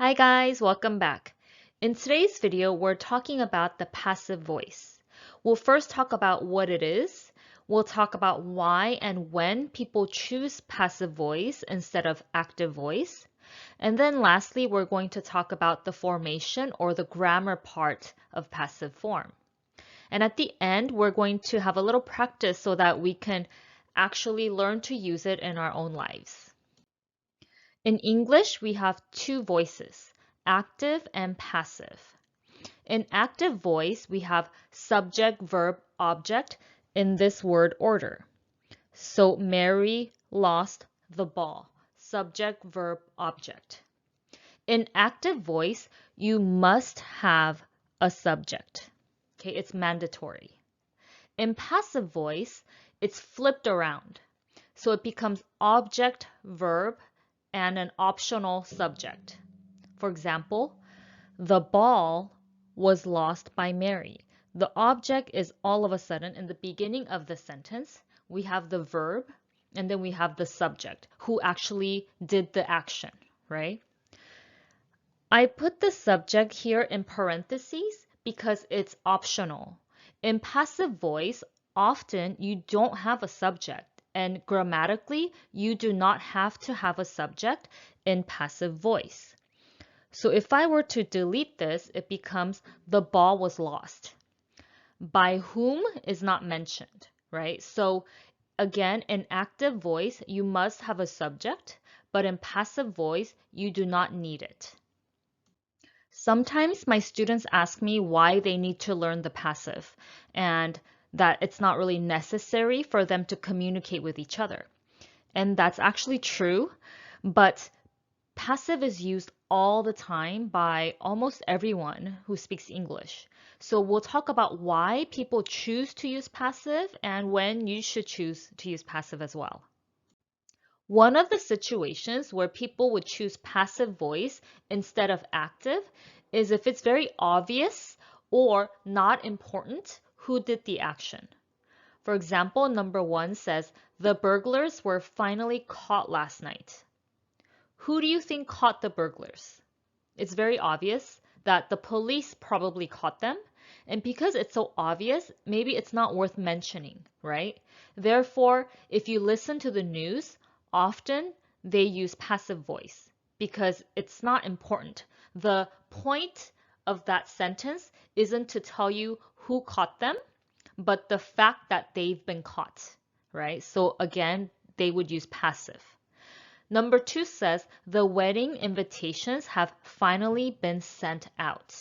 Hi guys, welcome back. In today's video, we're talking about the passive voice. We'll first talk about what it is. We'll talk about why and when people choose passive voice instead of active voice. And then lastly, we're going to talk about the formation or the grammar part of passive form. And at the end, we're going to have a little practice so that we can actually learn to use it in our own lives. In English, we have two voices, active and passive. In active voice, we have subject, verb, object in this word order. So Mary lost the ball. Subject, verb, object. In active voice, you must have a subject. Okay, it's mandatory. In passive voice, it's flipped around. So it becomes object, verb, and an optional subject. For example, the ball was lost by Mary. The object is all of a sudden in the beginning of the sentence, we have the verb and then we have the subject who actually did the action, right? I put the subject here in parentheses because it's optional. In passive voice, often you don't have a subject, and grammatically, you do not have to have a subject in passive voice. So if I were to delete this, it becomes the ball was lost. By whom is not mentioned, right? So again, in active voice, you must have a subject, but in passive voice, you do not need it. Sometimes my students ask me why they need to learn the passive and that it's not really necessary for them to communicate with each other. And that's actually true, but passive is used all the time by almost everyone who speaks English. So we'll talk about why people choose to use passive and when you should choose to use passive as well. One of the situations where people would choose passive voice instead of active is if it's very obvious or not important who did the action. For example, number 1 says, the burglars were finally caught last night. Who do you think caught the burglars? It's very obvious that the police probably caught them. And because it's so obvious, maybe it's not worth mentioning, right? Therefore, if you listen to the news, often they use passive voice because it's not important. The point of that sentence isn't to tell you who caught them, but the fact that they've been caught, right? So again, they would use passive. Number 2 says the wedding invitations have finally been sent out.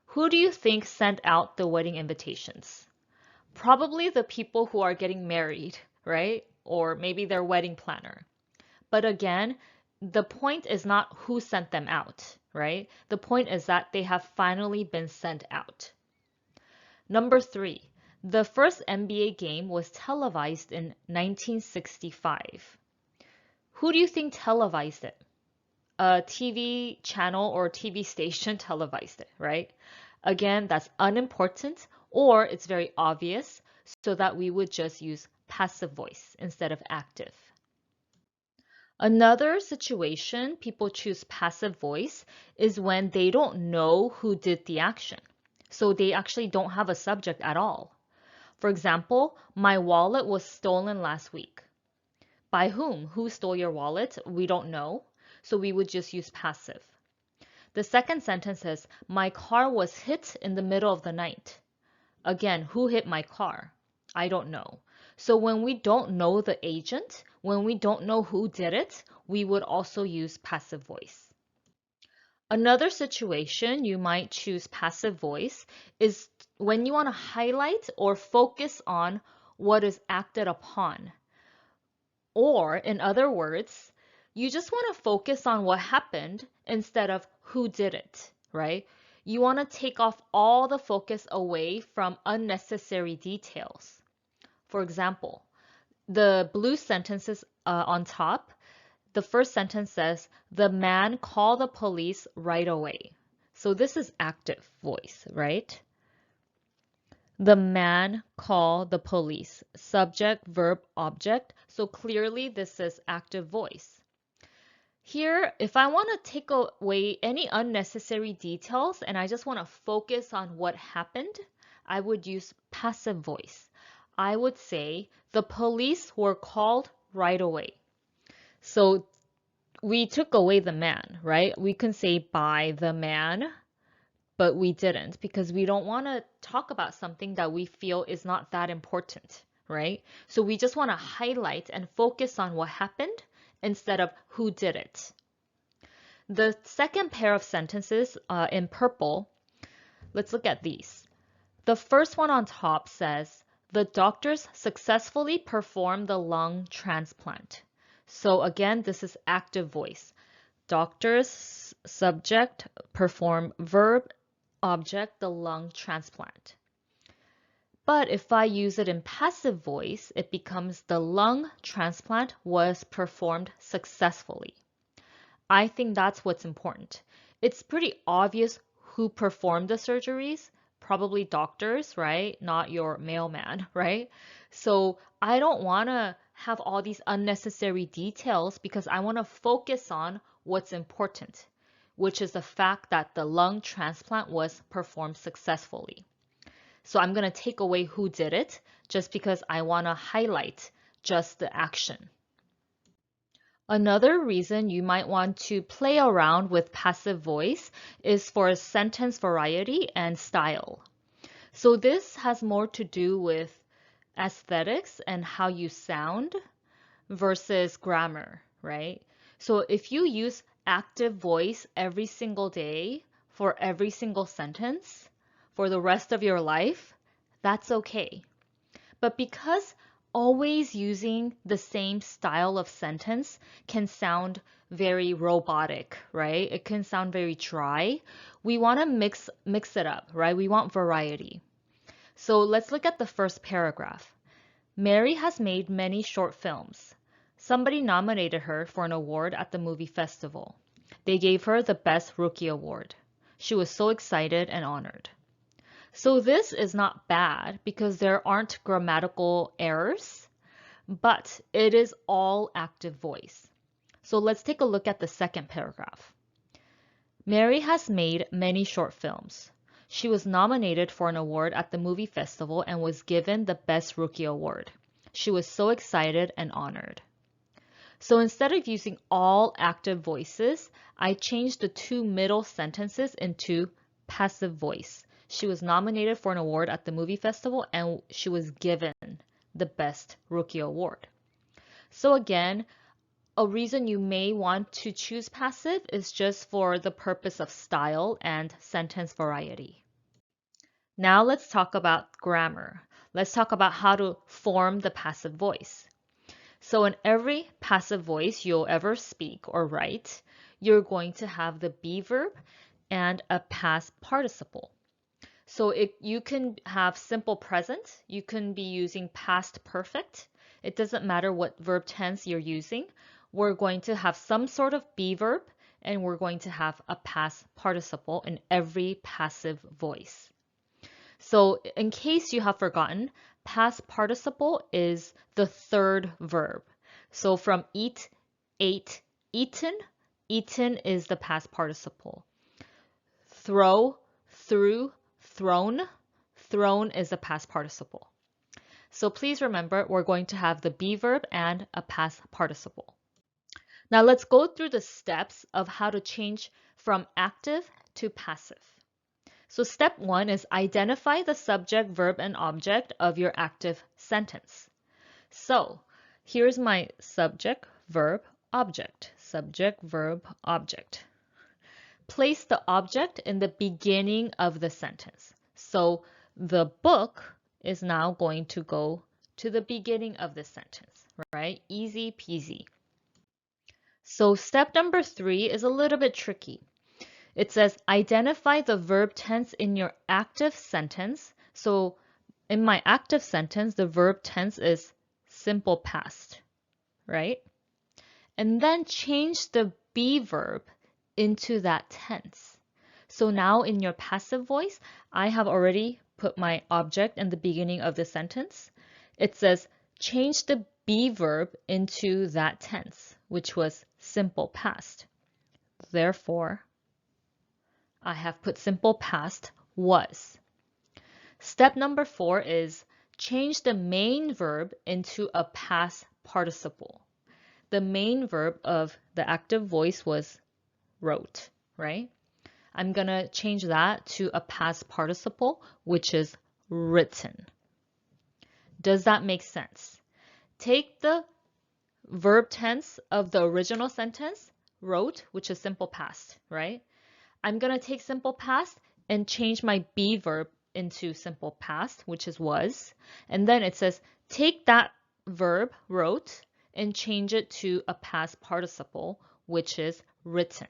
Who do you think sent out the wedding invitations? Probably the people who are getting married, right? Or maybe their wedding planner. But again, the point is not who sent them out, right? The point is that they have finally been sent out. Number 3, the first NBA game was televised in 1965. Who do you think televised it? A TV channel or TV station televised it, right? Again, that's unimportant or it's very obvious, so that we would just use passive voice instead of active. Another situation people choose passive voice is when they don't know who did the action. So they actually don't have a subject at all. For example, my wallet was stolen last week. By whom? Who stole your wallet? We don't know. So we would just use passive. The second sentence is, my car was hit in the middle of the night. Again, who hit my car? I don't know. So when we don't know the agent, when we don't know who did it, we would also use passive voice. Another situation you might choose passive voice is when you want to highlight or focus on what is acted upon. Or, in other words, you just want to focus on what happened instead of who did it, right? You want to take off all the focus away from unnecessary details. For example, the blue sentences on top, the first sentence says, the man called the police right away. So this is active voice, right? The man called the police. Subject, verb, object. So clearly this is active voice. Here, if I want to take away any unnecessary details and I just want to focus on what happened, I would use passive voice. I would say the police were called right away. So we took away the man, right? We can say by the man, but we didn't because we don't want to talk about something that we feel is not that important, right? So we just want to highlight and focus on what happened instead of who did it. The second pair of sentences in purple, let's look at these. The first one on top says, the doctors successfully performed the lung transplant. So again, this is active voice. Doctors, subject, perform, verb, object, the lung transplant. But if I use it in passive voice, it becomes the lung transplant was performed successfully. I think that's what's important. It's pretty obvious who performed the surgeries, probably doctors, right? Not your mailman, right? So I don't want to have all these unnecessary details because I want to focus on what's important, which is the fact that the lung transplant was performed successfully. So I'm going to take away who did it just because I want to highlight just the action. Another reason you might want to play around with passive voice is for sentence variety and style. So this has more to do with aesthetics and how you sound versus grammar, right? So if you use active voice every single day for every single sentence for the rest of your life, that's okay. But because always using the same style of sentence can sound very robotic, right? It can sound very dry. We want to mix it up, right? We want variety. So let's look at the first paragraph. Mary has made many short films. Somebody nominated her for an award at the movie festival. They gave her the Best Rookie Award. She was so excited and honored. So this is not bad because there aren't grammatical errors, but it is all active voice. So let's take a look at the second paragraph. Mary has made many short films. She was nominated for an award at the movie festival and was given the Best Rookie Award. She was so excited and honored. So instead of using all active voices, I changed the two middle sentences into passive voice. She was nominated for an award at the movie festival and she was given the Best Rookie Award. So again, a reason you may want to choose passive is just for the purpose of style and sentence variety. Now let's talk about grammar. Let's talk about how to form the passive voice. So in every passive voice you'll ever speak or write, you're going to have the be verb and a past participle. So you can have simple present, you can be using past perfect. It doesn't matter what verb tense you're using. We're going to have some sort of be verb and we're going to have a past participle in every passive voice. So in case you have forgotten, past participle is the third verb. So from eat, ate, eaten, eaten is the past participle. Throw, threw, thrown, thrown is the past participle. So please remember, we're going to have the be verb and a past participle. Now let's go through the steps of how to change from active to passive. So step 1 is identify the subject, verb, and object of your active sentence. So here's my subject, verb, object. Subject, verb, object. Place the object in the beginning of the sentence. So the book is now going to go to the beginning of the sentence, right? Easy peasy. So step number 3 is a little bit tricky. It says identify the verb tense in your active sentence. So in my active sentence, the verb tense is simple past, right? And then change the be verb into that tense. So now in your passive voice, I have already put my object in the beginning of the sentence. It says change the be verb into that tense, which was simple past. Therefore, I have put simple past was. Step number 4 is change the main verb into a past participle. The main verb of the active voice was wrote, right? I'm going to change that to a past participle, which is written. Does that make sense? Take the verb tense of the original sentence, wrote, which is simple past, right? I'm going to take simple past and change my be verb into simple past, which is was. And then it says, take that verb, wrote, and change it to a past participle, which is written.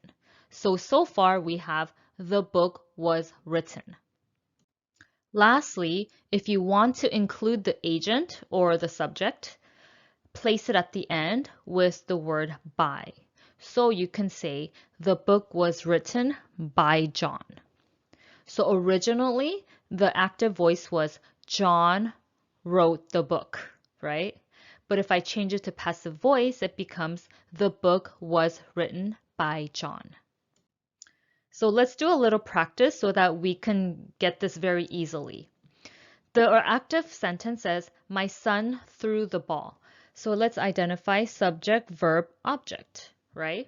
So far we have the book was written. Lastly, if you want to include the agent or the subject, place it at the end with the word by. So you can say, the book was written by John. So originally, the active voice was John wrote the book, right? But if I change it to passive voice, it becomes the book was written by John. So let's do a little practice so that we can get this very easily. The active sentence says, my son threw the ball. So let's identify subject, verb, object, right?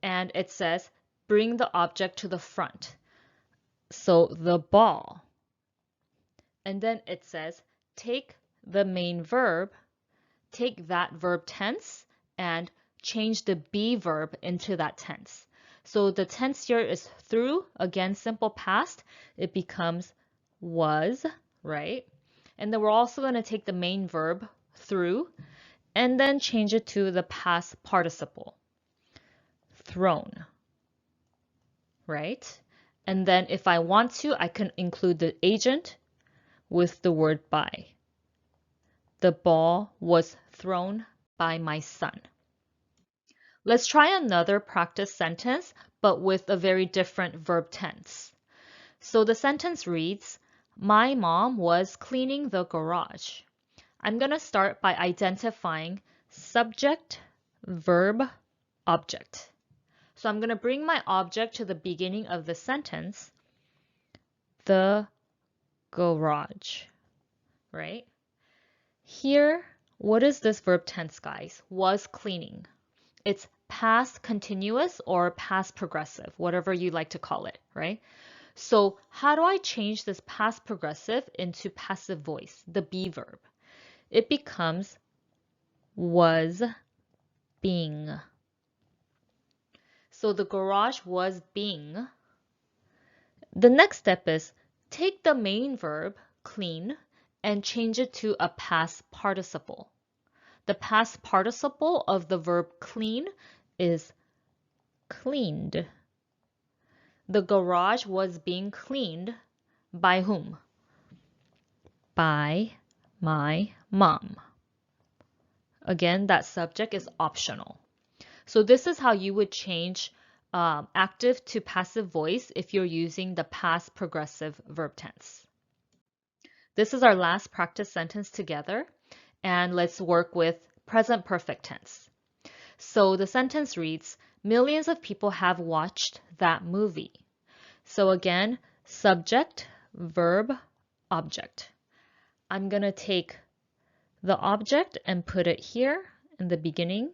And it says, bring the object to the front. So the ball. And then it says, take the main verb, take that verb tense, and change the be verb into that tense. So the tense here is through, again, simple past. It becomes was, right? And then we're also going to take the main verb, through, and then change it to the past participle, thrown, right? And then if I want to, I can include the agent with the word by. The ball was thrown by my son. Let's try another practice sentence, but with a very different verb tense. So the sentence reads, my mom was cleaning the garage. I'm going to start by identifying subject, verb, object. So I'm going to bring my object to the beginning of the sentence, the garage, right? Here, what is this verb tense, guys? Was cleaning. It's past continuous or past progressive, whatever you like to call it, right? So how do I change this past progressive into passive voice, the be verb? It becomes was being. So the garage was being. The next step is take the main verb, clean, and change it to a past participle. The past participle of the verb clean is cleaned. The garage was being cleaned by whom? By my mom. Again, that subject is optional. So this is how you would change active to passive voice if you're using the past progressive verb tense. This is our last practice sentence together, and let's work with present perfect tense. So the sentence reads, millions of people have watched that movie. So again, subject, verb, object. I'm going to take the object and put it here in the beginning,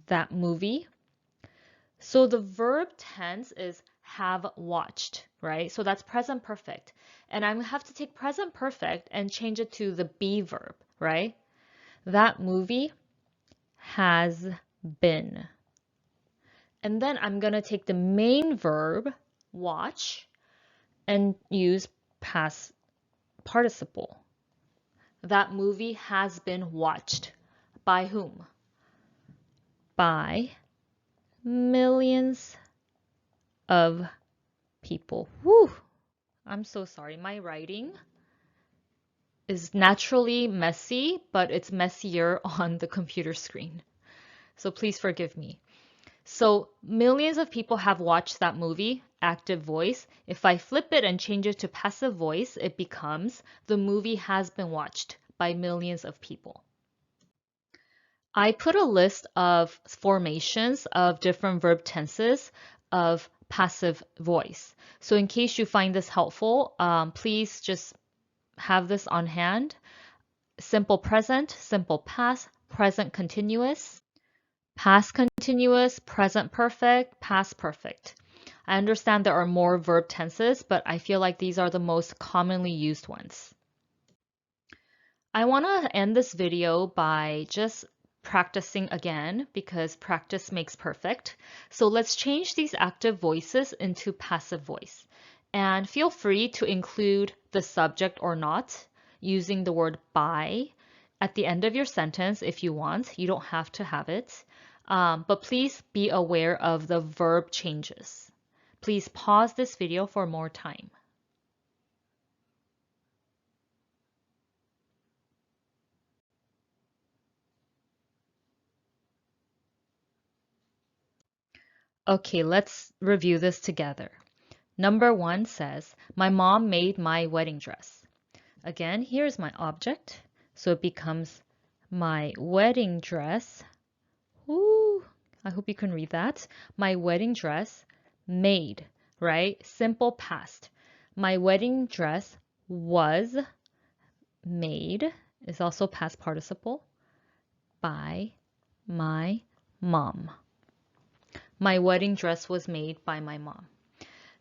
that movie. So the verb tense is have watched, right? So that's present perfect. And I'm going to have to take present perfect and change it to the be verb, right? That movie has been. And then I'm going to take the main verb, watch, and use past participle. That movie has been watched. By whom? By millions of people. Whew! I'm so sorry. My writing is naturally messy, but it's messier on the computer screen. So please forgive me. So millions of people have watched that movie, active voice. If I flip it and change it to passive voice, it becomes the movie has been watched by millions of people. I put a list of formations of different verb tenses of passive voice. So in case you find this helpful, please just have this on hand. Simple present, simple past, present continuous, past continuous, present perfect, past perfect. I understand there are more verb tenses, but I feel like these are the most commonly used ones. I want to end this video by just practicing again because practice makes perfect. So let's change these active voices into passive voice. And feel free to include the subject or not using the word by at the end of your sentence if you want. You don't have to have it. But please be aware of the verb changes. Please pause this video for more time. Okay, let's review this together. Number 1 says, my mom made my wedding dress. Again, here's my object. So it becomes my wedding dress. Ooh, I hope you can read that. My wedding dress made, right? Simple past. My wedding dress was made is also past participle by my mom. My wedding dress was made by my mom.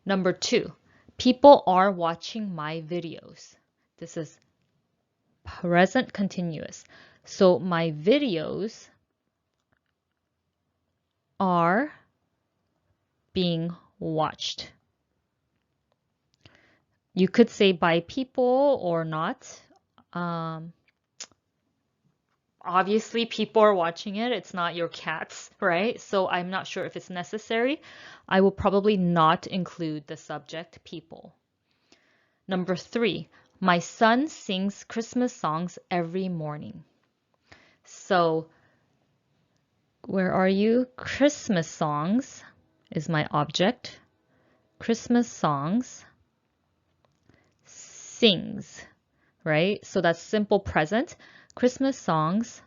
Number 2, people are watching my videos. This is present continuous. So my videos are being watched. You could say by people or not. Obviously, people are watching it. It's not your cats, right? So I'm not sure if it's necessary. I will probably not include the subject people. Number 3, my son sings Christmas songs every morning. So where are you? Christmas songs is my object. Christmas songs sings, right? So that's simple present. Christmas songs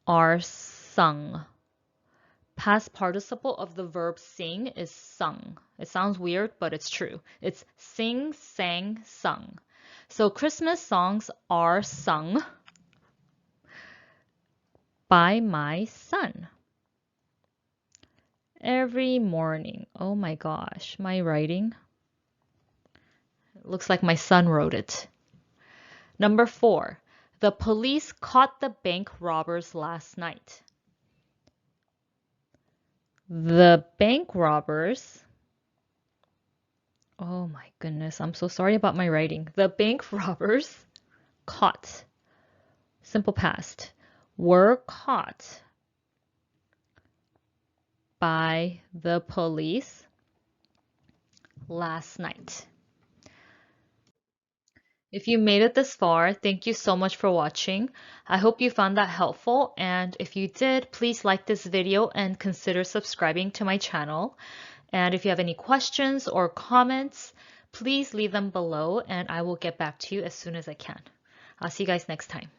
are sung. Past participle of the verb sing is sung. It sounds weird, but it's true. It's sing, sang, sung. So Christmas songs are sung by my son every morning. Oh my gosh, my writing. It looks like my son wrote it. Number 4, the police caught the bank robbers last night. The bank robbers, oh my goodness, I'm so sorry about my writing. The bank robbers caught, simple past, were caught by the police last night. If you made it this far, thank you so much for watching. I hope you found that helpful, and if you did, please like this video and consider subscribing to my channel. And if you have any questions or comments, please leave them below and I will get back to you as soon as I can. I'll see you guys next time.